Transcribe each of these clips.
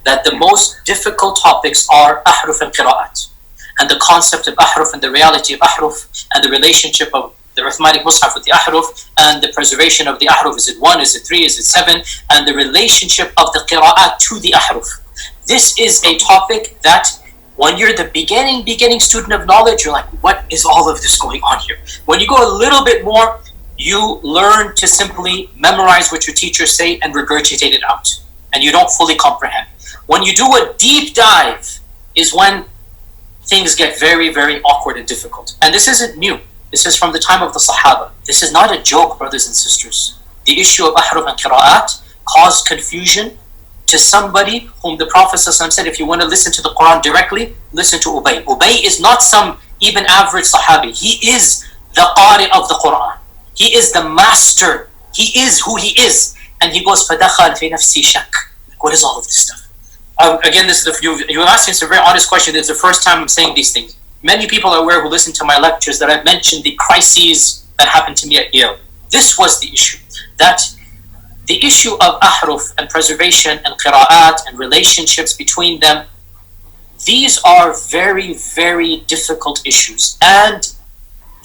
that the most difficult topics are ahruf and qira'at, and the concept of ahruf and the reality of ahruf, and the relationship of the Uthmanic Mus'haf with the ahruf, and the preservation of the ahruf. Is it 1, is it 3, is it 7? And the relationship of the qira'at to the ahruf. This is a topic that when you're the beginning student of knowledge, you're like, what is all of this going on here? When you go a little bit more, you learn to simply memorize what your teachers say and regurgitate it out, and you don't fully comprehend. When you do a deep dive is when things get very, very awkward and difficult. And this isn't new. This is from the time of the Sahaba. This is not a joke, brothers and sisters. The issue of ahruf and qira'at caused confusion to somebody whom the Prophet ﷺ said, if you want to listen to the Quran directly, listen to Ubay. Ubay is not some even average Sahabi. He is the Qari of the Quran. He is the master. He is who he is. And he goes, فَدَخَلْ فِي نَفْسِي شَكْ. What is all of this stuff? Again, this is you're asking us a very honest question. It's the first time I'm saying these things. Many people are aware who listen to my lectures that I've mentioned the crises that happened to me at Yale. This was the issue. That the issue of ahruf and preservation and qira'at and relationships between them, these are very, very difficult issues. And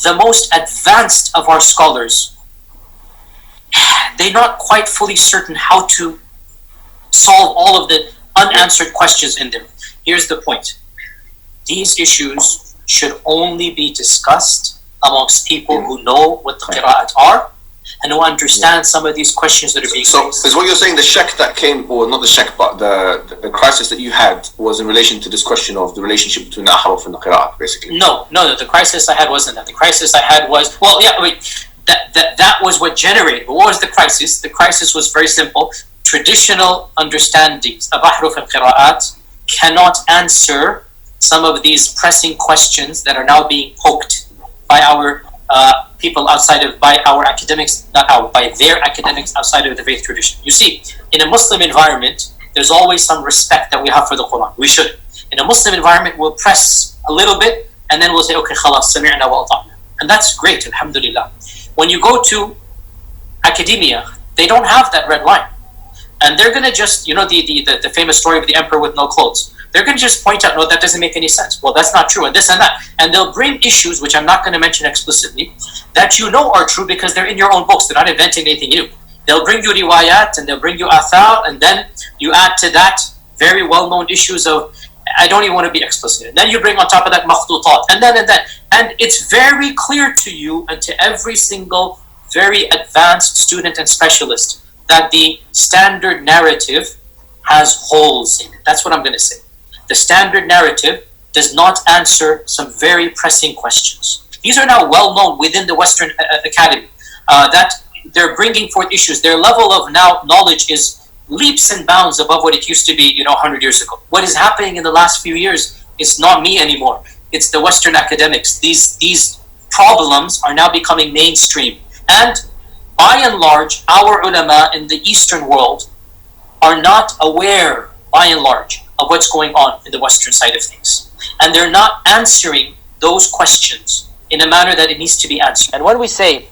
the most advanced of our scholars, they're not quite fully certain how to solve all of the unanswered questions in them. Here's the point. These issues should only be discussed amongst people who know what the qira'at are and who understand some of these questions that are being raised. So, is what you're saying the shak that came, or not the shak, but the crisis that you had was in relation to this question of the relationship between the ahruf and the qira'at, basically? No, the crisis I had wasn't that. The crisis I had was, that was what generated. But what was the crisis? The crisis was very simple. Traditional understandings of ahruf and qira'at cannot answer some of these pressing questions that are now being poked by our people outside of, by our academics, by their academics outside of the faith tradition. You see, in a Muslim environment, there's always some respect that we have for the Quran. We should. In a Muslim environment, we'll press a little bit, and then we'll say, okay, khalas, sami'na wa ata'na. And that's great, alhamdulillah. When you go to academia, they don't have that red line. And they're going to just, the famous story of the emperor with no clothes. They're going to just point out, no, that doesn't make any sense. Well, that's not true, and this and that. And they'll bring issues, which I'm not going to mention explicitly, that you know are true because they're in your own books. They're not inventing anything new. They'll bring you riwayat, and they'll bring you athar, and then you add to that very well-known issues of, I don't even want to be explicit. And then you bring on top of that makhtutat, and then. And it's very clear to you and to every single very advanced student and specialist that the standard narrative has holes in it. That's what I'm going to say. The standard narrative does not answer some very pressing questions. These are now well known within the Western Academy, that they're bringing forth issues. Their level of now knowledge is leaps and bounds above what it used to be, 100 years ago. What is happening in the last few years is not me anymore. It's the Western academics. These problems are now becoming mainstream. And by and large, our ulama in the Eastern world are not aware, by and large, of what's going on in the Western side of things. And they're not answering those questions in a manner that it needs to be answered. And when we say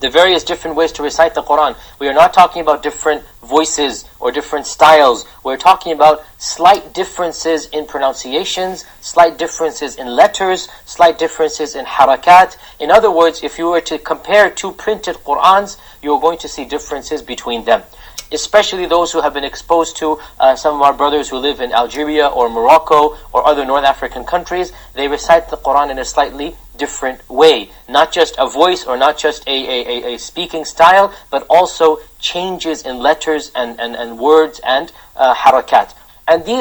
the various different ways to recite the Quran, we are not talking about different voices or different styles. We're talking about slight differences in pronunciations, slight differences in letters, slight differences in harakat. In other words, if you were to compare two printed Qurans, you're going to see differences between them. Especially those who have been exposed to some of our brothers who live in Algeria or Morocco or other North African countries, they recite the Quran in a slightly different way. Not just a voice or not just a speaking style, but also changes in letters and words and harakat. And these